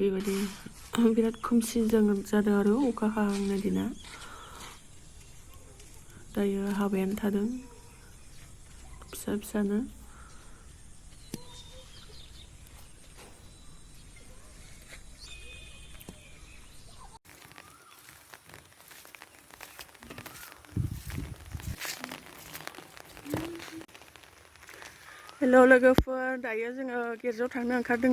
बेबायदि बिराद खोमसि जादों आरो अखा हाहांनाय दिना दायो हाबायानो थादों फिसा फिसानो हेल' लोगोफोर दायो जोङो गिर्जायाव थांनो ओंखारदों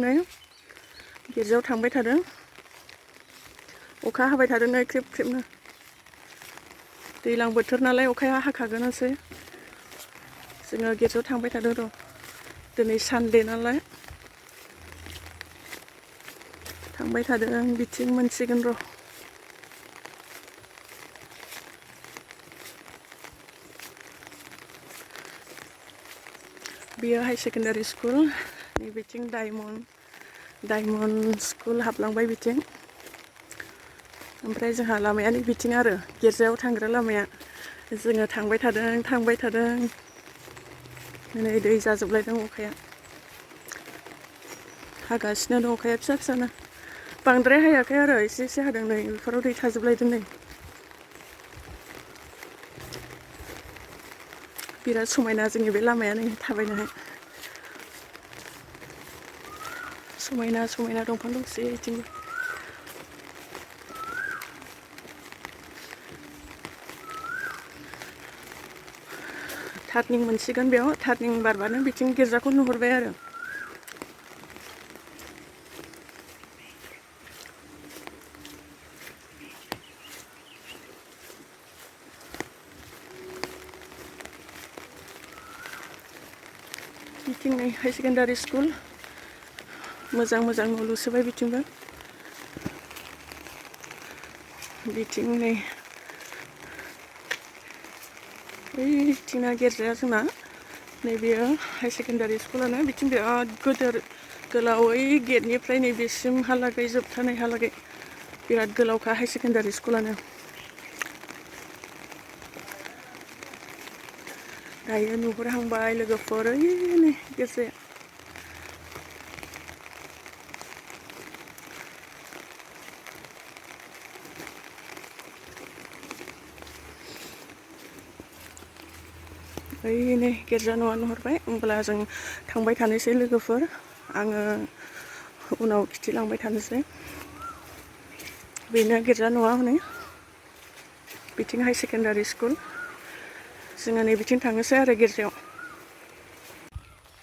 गिर्जायाव थांबाय थादों अखा हाबाय थादों ख्रिब ख्रिबनो दैज्लां बोथोर नालाय अखाया हाखागोनसै जोङो गिर्जायाव थांबाय थादों र' दिनै सानडे नालाय थांबाय थादों बिथिं मोनसिगोन र' बियो हाई सेकेन्डारि स्कुल नै बिथिं डायमन्ड स्कुल हाबलांबाय बिथिं ओमफ्राय जोंहा लामाया नै बिथिं आरो गिर्जायाव थांग्रा लामाया जोङो थांबाय थादों नै दै जाजोबलायदों अखाया हागासिनो दं अखाया फिसा फिसानो बांद्राय हायाखै आरो एसे एसे हादों नै बेफोराव दै थाजोबलायदों नै बिराद समायना जोंनि बे लामाया नै थाबायनोहाय समायना दंफां दंसै बिथिंबो टार्निं मोनसिगोन बेयाव टार्निं बारबानो बिथिं गिर्जाखौ नुहुरबाय आरो बिथिं नै हाई सेकेन्डारि स्कुल मोजां न' लुसोबाय बिथिंबो बिथिं नै ओइथिंना गिर्जाया जोंना नैबेयो हाई सेकेन्डारि स्कुलानो बिथिं बिराद गोलावै गेटनिफ्राय नैबेसिमहालागै जोबथारनायहालागै बिराद गोलावखा हाई सेकेन्डारि स्कुलानो दायो नुहुरहांबाय लोगोफोर नै गिर्जाया नै गिर्जा न'आ नुहुरबाय होमब्ला जों थांबाय थानोसै लोगोफोर आङो उनाव खिथिलांबाय थानोसै बेनो गिर्जा न'आ हनै बिथिं हाई सेकेन्डारि स्कुल जोङो नै बिथिं थांनोसै आरो गिर्जायाव